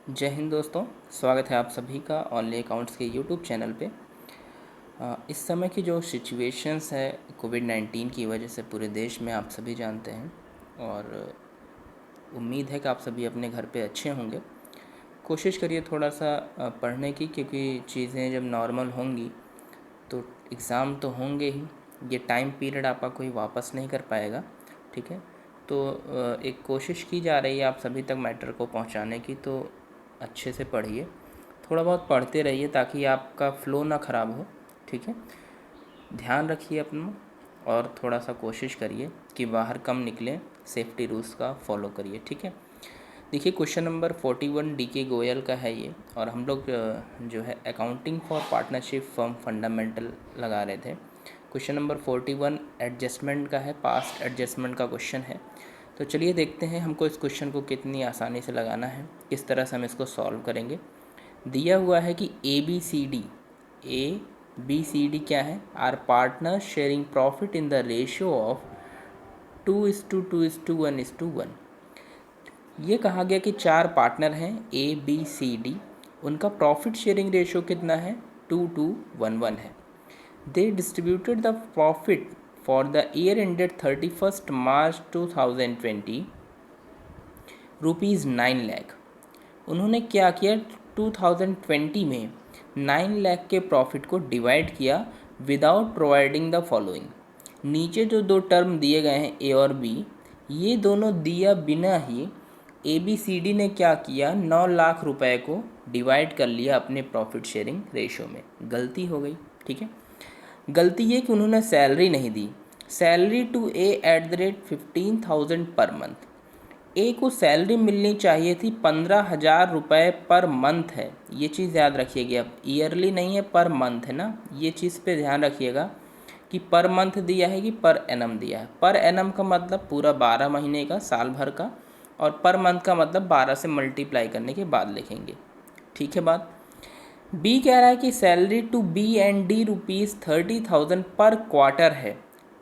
जय हिंद दोस्तों। स्वागत है आप सभी का ऑनलाइन अकाउंट्स के यूट्यूब चैनल पे। इस समय की जो सिचुएशंस है कोविड-19 की वजह से पूरे देश में आप सभी जानते हैं और उम्मीद है कि आप सभी अपने घर पे अच्छे होंगे। कोशिश करिए थोड़ा सा पढ़ने की, क्योंकि चीज़ें जब नॉर्मल होंगी तो एग्ज़ाम तो होंगे ही। ये टाइम पीरियड आपका कोई वापस नहीं कर पाएगा, ठीक है। तो एक कोशिश की जा रही है आप सभी तक मैटर को पहुंचाने की, तो अच्छे से पढ़िए, थोड़ा बहुत पढ़ते रहिए ताकि आपका फ़्लो ना ख़राब हो, ठीक है। ध्यान रखिए अपना और थोड़ा सा कोशिश करिए कि बाहर कम निकलें, सेफ्टी रूल्स का फॉलो करिए, ठीक है। देखिए क्वेश्चन नंबर 41 DK गोयल का है ये, और हम लोग जो है accounting for partnership firm fundamental लगा रहे थे। क्वेश्चन नंबर 41 एडजस्टमेंट का है, पास्ट एडजस्टमेंट का क्वेश्चन है। तो चलिए देखते हैं हमको इस क्वेश्चन को कितनी आसानी से लगाना है, किस तरह से हम इसको सॉल्व करेंगे। दिया हुआ है कि ए बी सी डी क्या है, are partner sharing profit in the ratio of 2:2:1:1। ये कहा गया कि चार पार्टनर हैं A B C D, उनका प्रॉफिट शेयरिंग रेशियो कितना है, 2:1:1 है। They distributed the profit for the year ended 31 March 2020 ₹9 lakh. उन्होंने क्या किया, 2020 में 9 लाख के प्रॉफिट को डिवाइड किया विदाउट प्रोवाइडिंग द फॉलोइंग। नीचे जो दो टर्म दिए गए हैं ए और बी, ये दोनों दिया बिना ही ABCD ने क्या किया, 9 लाख रुपए को डिवाइड कर लिया अपने प्रॉफिट शेयरिंग रेशियो में। गलती हो गई, ठीक है। गलती ये कि उन्होंने सैलरी नहीं दी। Salary to A at the rate 15,000 per month. ए को सैलरी मिलनी चाहिए थी 15,000 रुपये पर मंथ है, ये चीज़ याद रखिएगा। अब ईयरली नहीं है, पर मंथ है ना, ये चीज़ पे ध्यान रखिएगा कि पर मंथ दिया है कि पर एनम दिया है। पर एनम का मतलब पूरा 12 महीने का, साल भर का, और पर मंथ का मतलब 12 से मल्टीप्लाई करने के बाद लिखेंगे, ठीक है बात। बी कह रहा है कि सैलरी टू B&D ₹30,000 पर क्वार्टर है।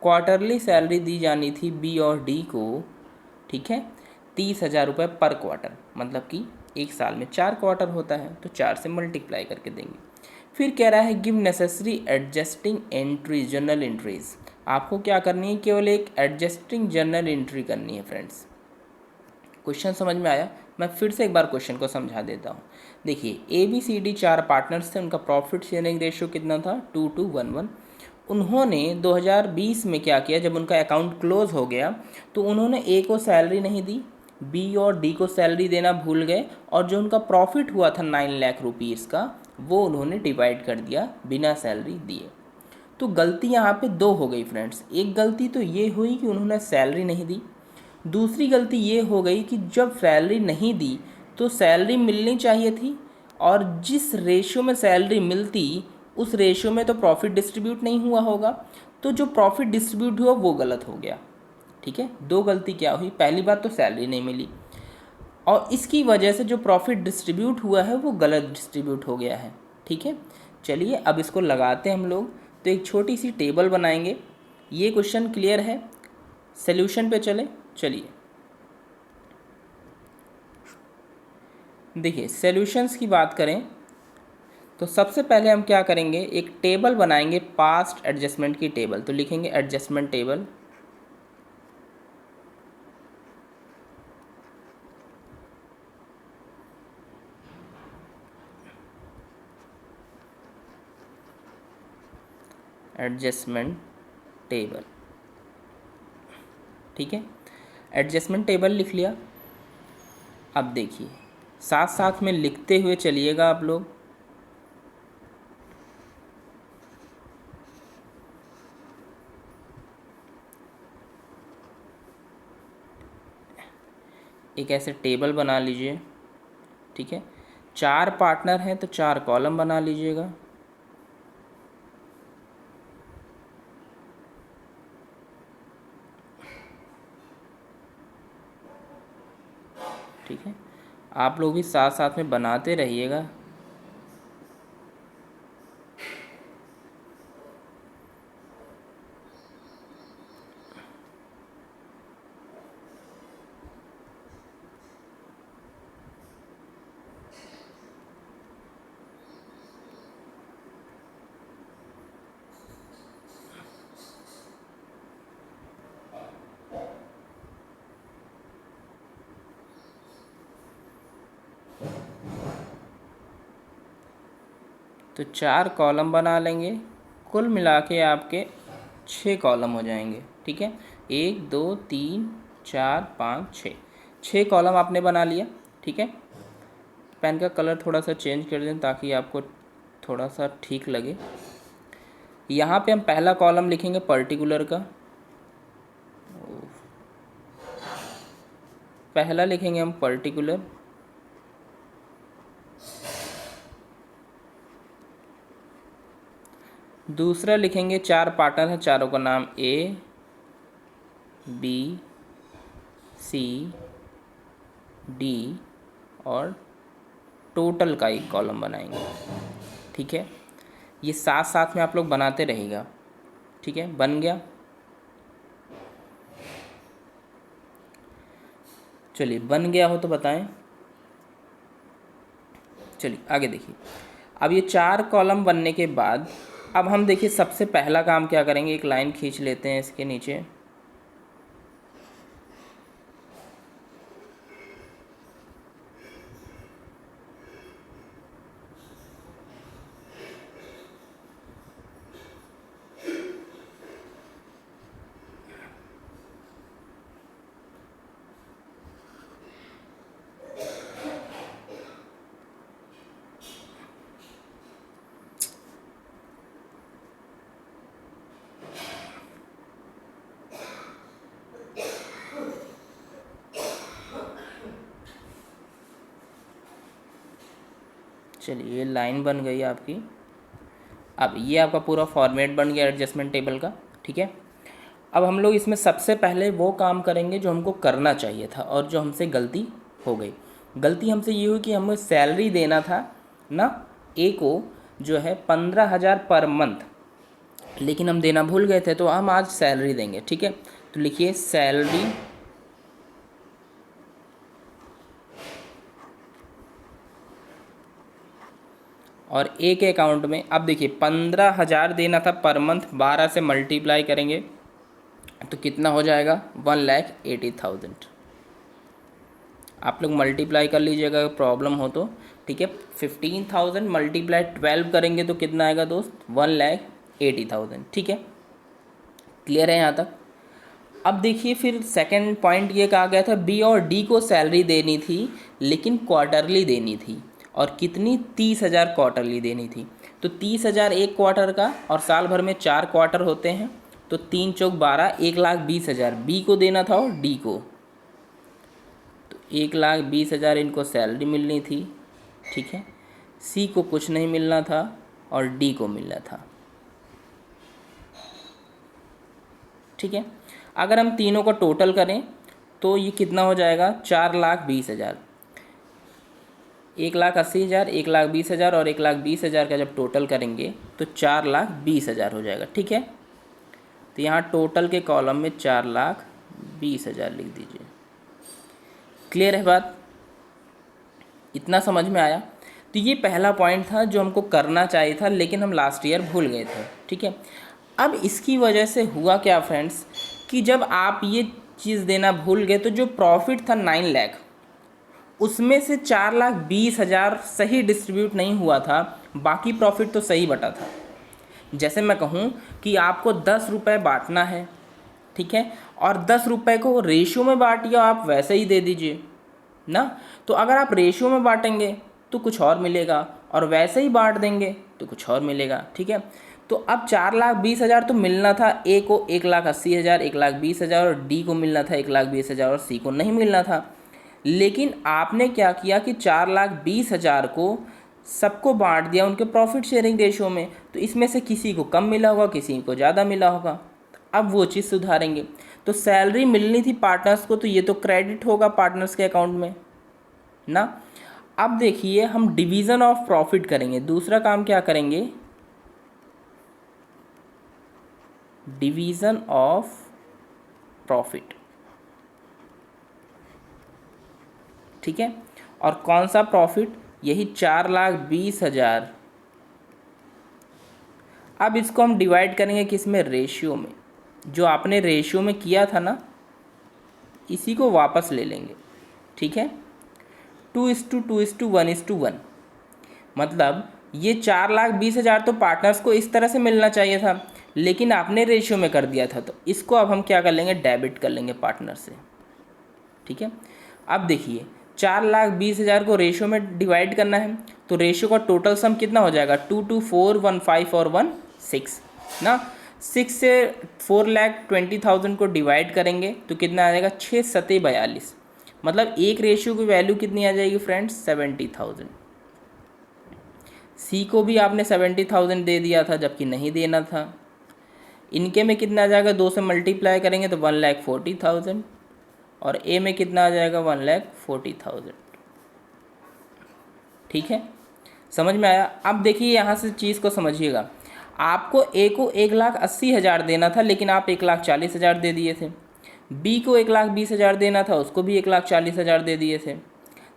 क्वार्टरली सैलरी दी जानी थी बी और डी को, ठीक है, 30,000 रुपये पर क्वार्टर, मतलब कि एक साल में 4 क्वार्टर होता है, तो 4 से मल्टीप्लाई करके देंगे। फिर कह रहा है give necessary adjusting entries, journal entries. आपको क्या करनी है, केवल एक एडजस्टिंग जर्नल एंट्री करनी है फ्रेंड्स। क्वेश्चन समझ में आया? मैं फिर से एक बार क्वेश्चन को समझा देता हूँ। देखिए ABCD चार पार्टनर्स थे, उनका प्रॉफिट शेयरिंग रेशियो कितना था, 2:1:1। उन्होंने 2020 में क्या किया, जब उनका अकाउंट क्लोज हो गया तो उन्होंने ए को सैलरी नहीं दी, बी और डी को सैलरी देना भूल गए, और जो उनका प्रॉफिट हुआ था 9 लाख रुपीज़ का, वो उन्होंने डिवाइड कर दिया बिना सैलरी दिए। तो गलती यहाँ पे दो हो गई फ्रेंड्स। एक गलती तो ये हुई कि उन्होंने सैलरी नहीं दी, दूसरी गलती ये हो गई कि जब सैलरी नहीं दी तो सैलरी मिलनी चाहिए थी, और जिस रेशियो में सैलरी मिलती उस रेशियो में तो प्रॉफिट डिस्ट्रीब्यूट नहीं हुआ होगा, तो जो प्रॉफिट डिस्ट्रीब्यूट हुआ वो गलत हो गया, ठीक है। दो गलती क्या हुई, पहली बात तो सैलरी नहीं मिली, और इसकी वजह से जो प्रॉफिट डिस्ट्रीब्यूट हुआ है वो गलत डिस्ट्रीब्यूट हो गया है, ठीक है। चलिए अब इसको लगाते हैं हम लोग। तो एक छोटी सी टेबल बनाएंगे। ये क्वेश्चन क्लियर है, सॉल्यूशन पे चले। चलिए देखिए सॉल्यूशंस की बात करें तो सबसे पहले हम क्या करेंगे, एक टेबल बनाएंगे, पास्ट एडजस्टमेंट की टेबल। तो लिखेंगे एडजस्टमेंट टेबल, एडजस्टमेंट टेबल, ठीक है। एडजस्टमेंट टेबल लिख लिया। अब देखिए साथ साथ में लिखते हुए चलिएगा आप लोग। एक ऐसे टेबल बना लीजिए, ठीक है। चार पार्टनर हैं तो चार कॉलम बना लीजिएगा, ठीक है। आप लोग भी साथ साथ में बनाते रहिएगा। तो 4 कॉलम बना लेंगे, कुल मिला के आपके 6 कॉलम हो जाएंगे। ठीक है, 1 2 3 4 5 6, 6 कॉलम आपने बना लिया। ठीक है, पेन का कलर थोड़ा सा चेंज कर दें ताकि आपको थोड़ा सा ठीक लगे। यहाँ पे हम पहला कॉलम लिखेंगे पर्टिकुलर का, पहला लिखेंगे हम पर्टिकुलर। दूसरा लिखेंगे, 4 पार्टनर हैं, चारों का नाम A B C D और टोटल का एक कॉलम बनाएंगे। ठीक है, ये साथ साथ में आप लोग बनाते रहेगा। ठीक है, बन गया। चलिए, बन गया हो तो बताएं। चलिए आगे देखिए। अब ये 4 कॉलम बनने के बाद अब हम देखिए सबसे पहला काम क्या करेंगे, एक लाइन खींच लेते हैं इसके नीचे। चलिए, ये लाइन बन गई आपकी। अब ये आपका पूरा फॉर्मेट बन गया एडजस्टमेंट टेबल का। ठीक है, अब हम लोग इसमें सबसे पहले वो काम करेंगे जो हमको करना चाहिए था और जो हमसे गलती हो गई। गलती हमसे ये हुई कि हमें सैलरी देना था ना ए को, जो है 15,000 पर मंथ, लेकिन हम देना भूल गए थे, तो हम आज सैलरी देंगे। ठीक है, तो लिखिए सैलरी और ए के अकाउंट में। अब देखिए 15,000 देना था पर मंथ, 12 से मल्टीप्लाई करेंगे तो कितना हो जाएगा, 1,80,000। आप लोग मल्टीप्लाई कर लीजिएगा प्रॉब्लम हो तो। ठीक है, 15,000 मल्टीप्लाई 12 करेंगे तो कितना आएगा दोस्त, 1,80,000। ठीक है, क्लियर है यहाँ तक। अब देखिए फिर सेकंड पॉइंट ये कहा गया था, बी और डी को सैलरी देनी थी लेकिन क्वार्टरली देनी थी, और कितनी, 30,000 क्वार्टरली देनी थी। तो 30,000 एक क्वार्टर का, और साल भर में 4 क्वार्टर होते हैं, तो 3 चौक 12, 1,20,000 बी को देना था और डी को। तो 1,20,000 इनको सैलरी मिलनी थी। ठीक है, सी को कुछ नहीं मिलना था और डी को मिलना था। ठीक है, अगर हम तीनों का टोटल करें तो ये कितना हो जाएगा, 4,20,000। 1,80,000, 1,20,000 और 1,20,000 का जब टोटल करेंगे तो 4,20,000 हो जाएगा। ठीक है, तो यहाँ टोटल के कॉलम में 4,20,000 लिख दीजिए। क्लियर है बात, इतना समझ में आया। तो ये पहला पॉइंट था जो हमको करना चाहिए था, लेकिन हम लास्ट ईयर भूल गए थे। ठीक है, अब इसकी वजह से हुआ क्या फ्रेंड्स, कि जब आप ये चीज़ देना भूल गए तो जो प्रॉफिट था 9 लाख, उसमें से 4,20,000 सही डिस्ट्रीब्यूट नहीं हुआ था, बाकी प्रॉफिट तो सही बटा था। जैसे मैं कहूँ कि आपको 10 रुपये बांटना है, ठीक है, और 10 रुपये को रेशियो में बांटिए, आप वैसे ही दे दीजिए ना। तो अगर आप रेशियो में बांटेंगे तो कुछ और मिलेगा, और वैसे ही बांट देंगे तो कुछ और मिलेगा। ठीक है, तो अब 4,20,000 तो मिलना था ए को 1,80,000, 1,20,000, और डी को मिलना था 1,20,000 और सी को नहीं मिलना था। लेकिन आपने क्या किया कि 4,20,000 को सबको बांट दिया उनके प्रॉफिट शेयरिंग रेशियो में, तो इसमें से किसी को कम मिला होगा, किसी को ज़्यादा मिला होगा। अब वो चीज़ सुधारेंगे। तो सैलरी मिलनी थी पार्टनर्स को, तो ये तो क्रेडिट होगा पार्टनर्स के अकाउंट में ना। अब देखिए हम डिवीज़न ऑफ प्रॉफिट करेंगे। दूसरा काम क्या करेंगे, डिवीज़न ऑफ प्रॉफिट। ठीक है, और कौन सा प्रॉफिट, यही 4,20,000। अब इसको हम डिवाइड करेंगे किस में, रेशियो में। जो आपने रेशियो में किया था ना, इसी को वापस ले लेंगे। ठीक है, 2:2:1:1, मतलब ये 4,20,000 तो पार्टनर्स को इस तरह से मिलना चाहिए था, लेकिन आपने रेशियो में कर दिया था, तो इसको अब हम क्या कर लेंगे, डेबिट कर लेंगे पार्टनर से। ठीक है, अब देखिए 4,20,000 को रेशियो में डिवाइड करना है, तो रेशियो का टोटल सम कितना हो जाएगा, 2, 2, 4, 1, 5 और 1, 6 ना। 6 से 4,20,000 को डिवाइड करेंगे तो कितना आ जाएगा, 6 सते 42, मतलब एक रेशियो की वैल्यू कितनी आ जाएगी फ्रेंड्स, 70,000। सी को भी आपने 70,000 दे दिया था जबकि नहीं देना था। इनके में कितना आ जाएगा, 2 से मल्टीप्लाई करेंगे तो 1,40,000, और ए में कितना आ जाएगा, 1,40,000। ठीक है, समझ में आया। अब देखिए यहाँ से चीज़ को समझिएगा, आपको ए को 1,80,000 देना था, लेकिन आप 1,40,000 दे दिए थे। बी को 1,20,000 देना था, उसको भी 1,40,000 दे दिए थे।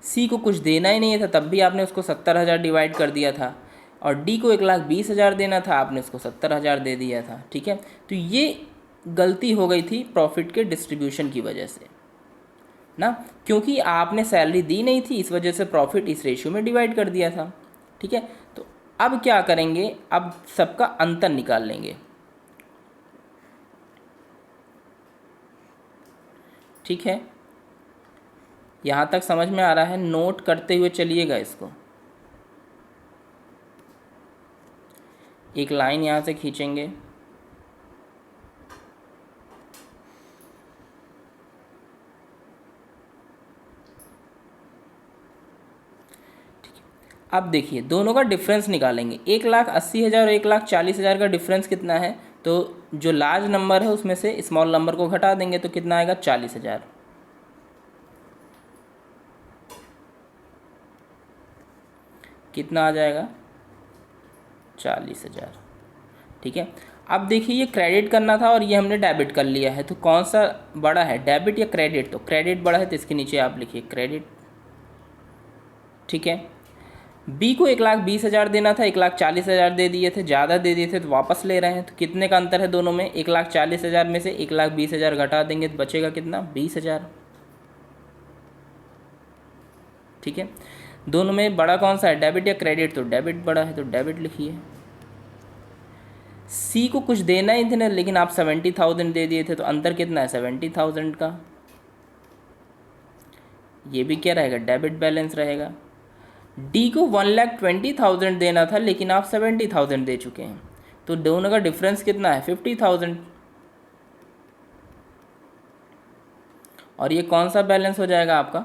सी को कुछ देना ही नहीं था, तब भी आपने उसको 70,000 डिवाइड कर दिया था। और डी को 1,20,000 देना था, आपने उसको 70,000 दे दिया था। ठीक है, तो ये गलती हो गई थी प्रॉफिट के डिस्ट्रीब्यूशन की वजह से ना, क्योंकि आपने सैलरी दी नहीं थी, इस वजह से प्रॉफिट इस रेशियो में डिवाइड कर दिया था। ठीक है, तो अब क्या करेंगे, अब सबका अंतर निकाल लेंगे। ठीक है, यहाँ तक समझ में आ रहा है, नोट करते हुए चलिएगा इसको। एक लाइन यहाँ से खींचेंगे, अब देखिए दोनों का डिफरेंस निकालेंगे। 1,80,000 और 1,40,000 का डिफरेंस कितना है, तो जो लार्ज नंबर है उसमें से स्मॉल नंबर को घटा देंगे तो कितना आएगा, 40,000। कितना आ जाएगा, 40,000। ठीक है, अब देखिए ये क्रेडिट करना था और ये हमने डेबिट कर लिया है, तो कौन सा बड़ा है, डेबिट या क्रेडिट, तो क्रेडिट बड़ा है, तो इसके नीचे आप लिखिए क्रेडिट। ठीक है, बी को 1,20,000 देना था, 1,40,000 दे दिए थे, ज़्यादा दे दिए थे तो वापस ले रहे हैं, तो कितने का अंतर है दोनों में, 1,40,000 में से 1,20,000 घटा देंगे तो बचेगा कितना, 20,000। ठीक है, दोनों में बड़ा कौन सा है, डेबिट या क्रेडिट, तो डेबिट बड़ा है, तो डेबिट लिखिए। सी को कुछ देना ही था ना, लेकिन आप 70,000 दे दिए थे, तो अंतर कितना है, 70,000 का। ये भी क्या रहेगा, डेबिट बैलेंस रहेगा। डी को 1,20,000 देना था, लेकिन आप 70,000 दे चुके हैं, तो दोनों का डिफरेंस कितना है, 50,000। और ये कौन सा बैलेंस हो जाएगा आपका,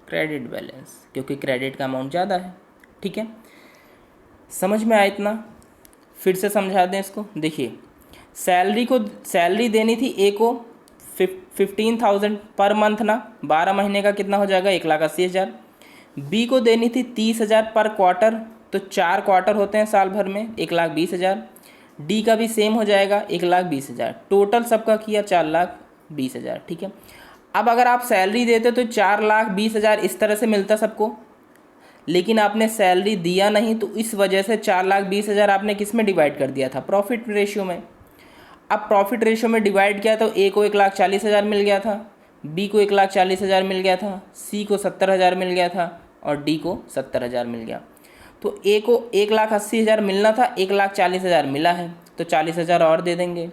क्रेडिट बैलेंस, क्योंकि क्रेडिट का अमाउंट ज़्यादा है। ठीक है, समझ में आया इतना, फिर से समझा दें इसको। देखिए सैलरी देनी थी ए को 15,000 पर मंथ ना, 12 महीने का कितना हो जाएगा, 1,80,000। बी को देनी थी 30,000 पर क्वार्टर, तो 4 क्वार्टर होते हैं साल भर में, 1,20,000। डी का भी सेम हो जाएगा, 1,20,000। टोटल सबका किया 4,20,000। ठीक है, अब अगर आप सैलरी देते तो 4,20,000 इस तरह से मिलता सबको, लेकिन आपने सैलरी दिया नहीं, तो इस वजह से 4,20,000 आपने किस में डिवाइड कर दिया था, प्रॉफिट रेशियो में। अब प्रॉफिट रेशियो में डिवाइड किया तो ए को 1,40,000 मिल गया था, बी को 1,40,000 मिल गया था, सी को 70,000 मिल गया था, और डी को 70,000 मिल गया। तो ए को 1,80,000 मिलना था, 1,40,000 मिला है, तो 40,000 और दे देंगे।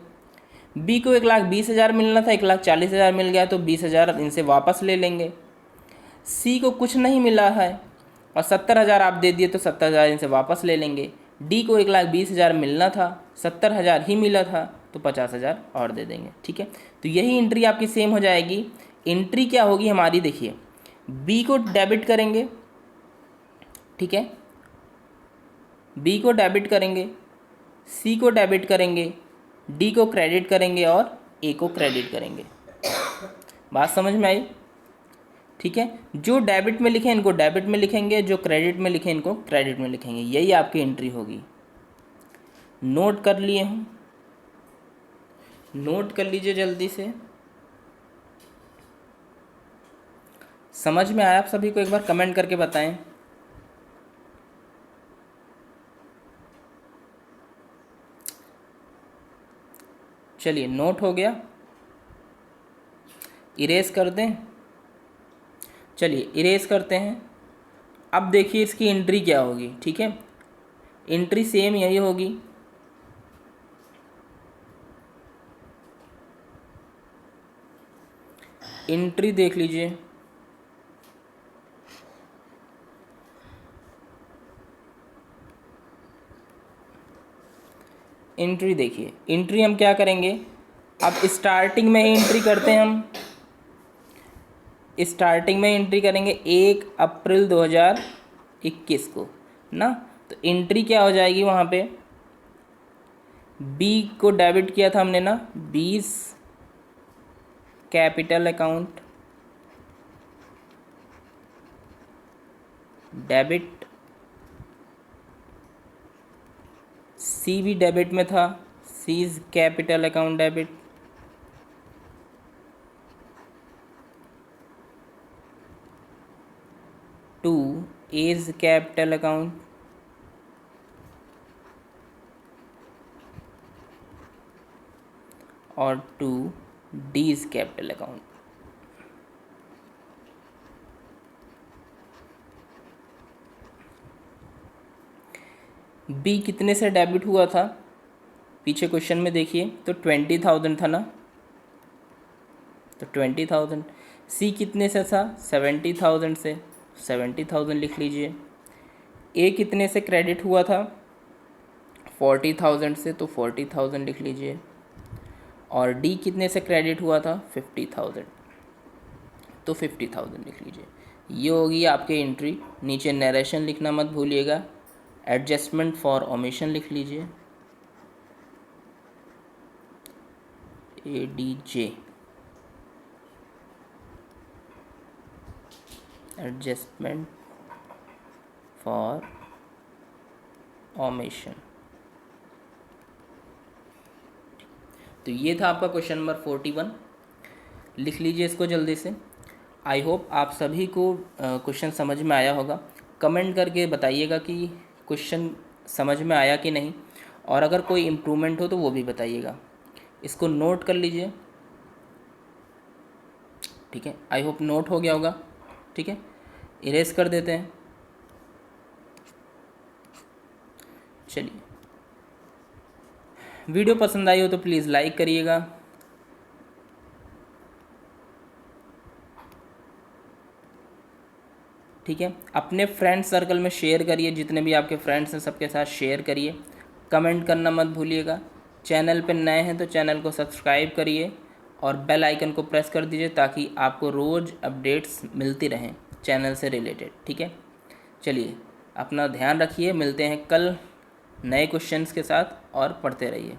बी को 1,20,000 मिलना था, 1,40,000 मिल गया, तो 20,000 इनसे वापस ले लेंगे। सी को कुछ नहीं मिला है और 70,000 आप दे दिए, तो 70,000 इनसे वापस ले लेंगे। डी को 1,20,000 मिलना था, 70,000 ही मिला था, तो 50,000 और दे देंगे। ठीक है, तो यही एंट्री आपकी सेम हो जाएगी। एंट्री क्या होगी हमारी, देखिए बी को डेबिट करेंगे, ठीक है, बी को डेबिट करेंगे, सी को डेबिट करेंगे, डी को क्रेडिट करेंगे और ए को क्रेडिट करेंगे। बात समझ में आई। ठीक है, जो डेबिट में लिखे इनको डेबिट में लिखेंगे, जो क्रेडिट में लिखे इनको क्रेडिट में लिखेंगे, यही आपकी एंट्री होगी। नोट कर लिए हूँ, नोट कर लीजिए जल्दी से। समझ में आया आप सभी को, एक बार कमेंट करके बताएं। चलिए नोट हो गया, इरेज कर दें। चलिए इरेज करते हैं। अब देखिए इसकी एंट्री क्या होगी। ठीक है, एंट्री सेम यही होगी। एंट्री देख लीजिए, एंट्री देखिए, एंट्री हम क्या करेंगे, अब स्टार्टिंग में ही एंट्री करते हैं हम, स्टार्टिंग में एंट्री करेंगे 1 अप्रैल 2021 को ना। तो एंट्री क्या हो जाएगी वहाँ पे, बी को डेबिट किया था हमने ना, 20 कैपिटल अकाउंट डेबिट, सी भी डेबिट में था, C's capital account debit, to A's capital account, और to D's capital account. B कितने से डेबिट हुआ था, पीछे क्वेश्चन में देखिए, तो 20,000 था ना, तो 20,000। सी कितने से था, 70,000 से, 70,000 लिख लीजिए। ए कितने से क्रेडिट हुआ था, 40,000 से, तो 40,000 लिख लीजिए। और डी कितने से क्रेडिट हुआ था, 50,000, तो 50,000 लिख लीजिए। ये होगी आपकी एंट्री। नीचे नरेशन लिखना मत भूलिएगा, एडजस्टमेंट फॉर ओमिशन लिख लीजिए, ADJ, एडजस्टमेंट फॉर ओमिशन। तो ये था आपका क्वेश्चन नंबर 41। लिख लीजिए इसको जल्दी से। आई होप आप सभी को क्वेश्चन समझ में आया होगा। कमेंट करके बताइएगा कि क्वेश्चन समझ में आया कि नहीं, और अगर कोई इम्प्रूवमेंट हो तो वो भी बताइएगा। इसको नोट कर लीजिए, ठीक है। आई होप नोट हो गया होगा, ठीक है। इरेज कर देते हैं। चलिए, वीडियो पसंद आई हो तो प्लीज़ लाइक करिएगा, ठीक है। अपने फ्रेंड सर्कल में शेयर करिए, जितने भी आपके फ्रेंड्स हैं सबके साथ शेयर करिए। कमेंट करना मत भूलिएगा। चैनल पर नए हैं तो चैनल को सब्सक्राइब करिए और बेल आइकन को प्रेस कर दीजिए, ताकि आपको रोज़ अपडेट्स मिलती रहें चैनल से रिलेटेड, ठीक है। चलिए, अपना ध्यान रखिए, मिलते हैं कल नए क्वेश्चंस के साथ और पढ़ते रहिए।